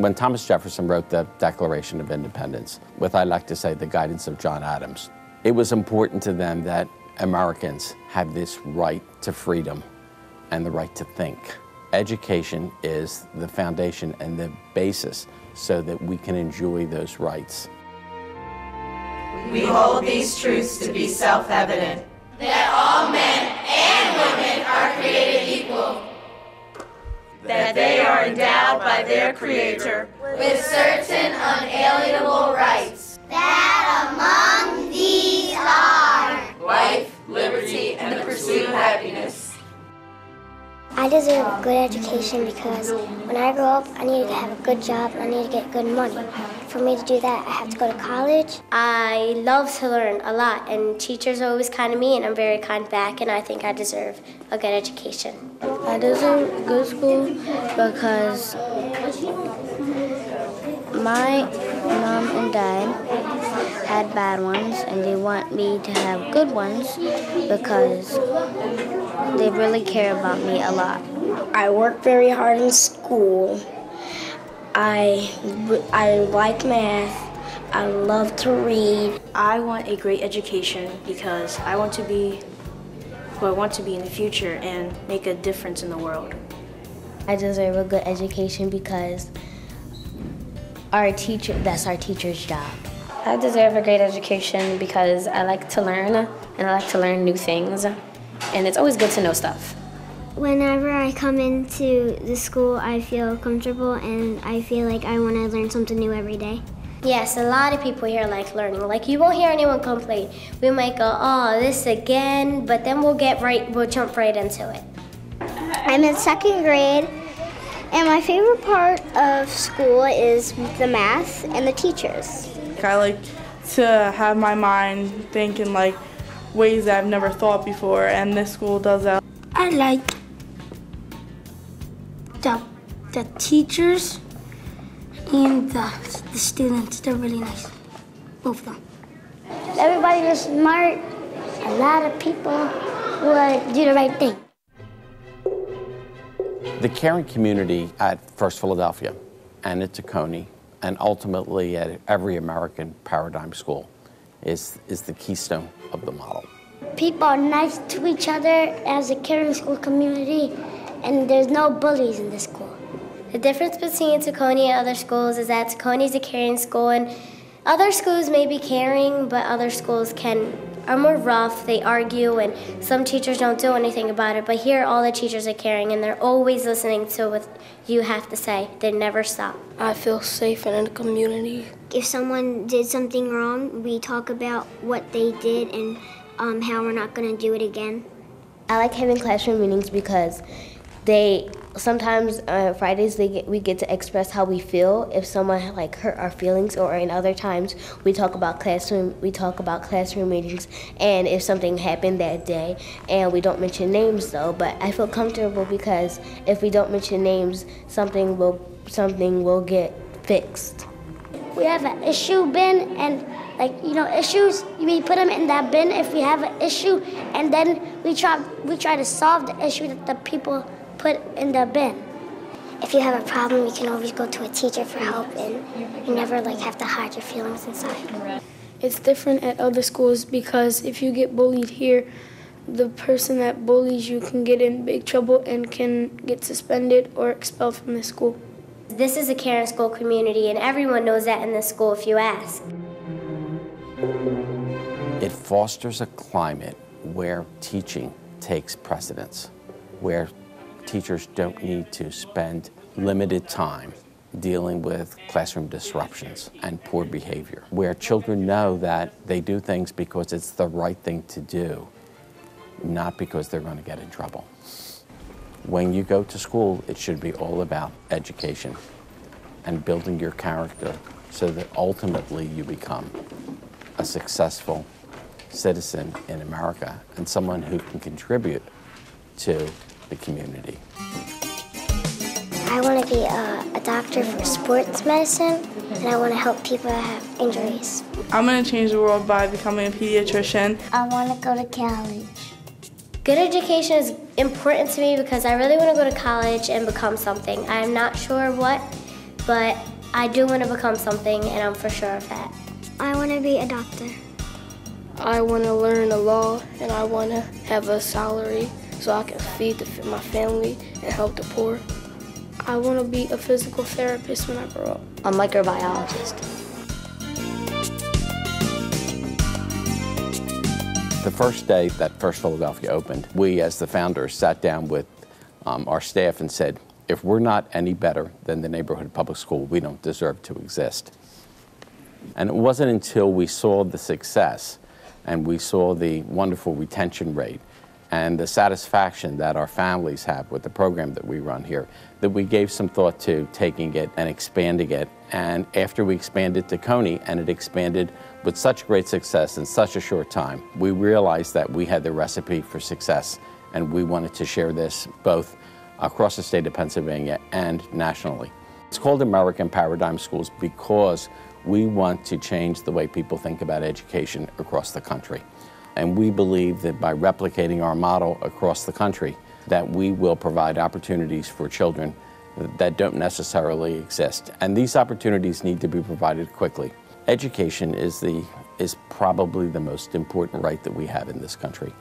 When Thomas Jefferson wrote the Declaration of Independence, with, I like to say, the guidance of John Adams, it was important to them that Americans have this right to freedom and the right to think. Education is the foundation and the basis so that we can enjoy those rights. We hold these truths to be self-evident. That all men and women are created equal. That they are endowed by their Creator with certain unalienable rights. That among these are life, liberty, and the pursuit of happiness. I deserve a good education because when I grow up, I need to have a good job and I need to get good money. For me to do that, I have to go to college. I love to learn a lot, and teachers are always kind to me, and I'm very kind back, and I think I deserve a good education. I deserve good school because my mom and dad had bad ones, and they want me to have good ones because they really care about me a lot. I work very hard in school. I like math. I love to read. I want a great education because I want to be who I want to be in the future and make a difference in the world. I deserve a good education because that's our teacher's job. I deserve a great education because I like to learn, and I like to learn new things, and it's always good to know stuff. Whenever I come into the school, I feel comfortable and I feel like I want to learn something new every day. Yes, a lot of people here like learning. Like, you won't hear anyone complain. We might go, oh, this again, but then we'll jump right into it. I'm in second grade, and my favorite part of school is the math and the teachers. I like to have my mind think in like ways that I've never thought before, and this school does that. I like the teachers and the students. They're really nice, both of them. Everybody is smart. A lot of people would do the right thing. The caring community at First Philadelphia and at Tacony and ultimately at every American Paradigm School is the keystone of the model. People are nice to each other as a caring school community, and there's no bullies in this school. The difference between Tacony and other schools is that Tacony is a caring school, and other schools may be caring, but other schools are more rough, they argue, and some teachers don't do anything about it. But here, all the teachers are caring, and they're always listening to what you have to say. They never stop. I feel safe in the community. If someone did something wrong, we talk about what they did and how we're not going to do it again. I like having classroom meetings because sometimes on Fridays we get to express how we feel if someone hurt our feelings, or in other times we talk about classroom meetings, and if something happened that day, and we don't mention names though, but I feel comfortable because if we don't mention names, something will get fixed. We have an issue bin, and issues, we put them in that bin if we have an issue, and then we try to solve the issue that the people put in the bin. If you have a problem, you can always go to a teacher for help, and you never have to hide your feelings inside. It's different at other schools because if you get bullied here, the person that bullies you can get in big trouble and can get suspended or expelled from the school. This is a caring school community, and everyone knows that in this school if you ask. It fosters a climate where teaching takes precedence, where teachers don't need to spend limited time dealing with classroom disruptions and poor behavior, where children know that they do things because it's the right thing to do, not because they're going to get in trouble. When you go to school, it should be all about education and building your character so that ultimately you become a successful citizen in America and someone who can contribute to the community. I want to be a doctor for sports medicine, and I want to help people that have injuries. I'm going to change the world by becoming a pediatrician. I want to go to college. Good education is important to me because I really want to go to college and become something. I'm not sure what, but I do want to become something, and I'm for sure of that. I want to be a doctor. I want to learn the law, and I want to have a salary so I can feed my family and help the poor. I want to be a physical therapist when I grow up. A microbiologist. The first day that First Philadelphia opened, we as the founders sat down with our staff and said, if we're not any better than the neighborhood public school, we don't deserve to exist. And it wasn't until we saw the success and we saw the wonderful retention rate and the satisfaction that our families have with the program that we run here that we gave some thought to taking it and expanding it. And after we expanded to Coney, and it expanded with such great success in such a short time, we realized that we had the recipe for success, and we wanted to share this both across the state of Pennsylvania and nationally. It's called American Paradigm Schools because we want to change the way people think about education across the country. And we believe that by replicating our model across the country, that we will provide opportunities for children that don't necessarily exist. And these opportunities need to be provided quickly. Education is probably the most important right that we have in this country.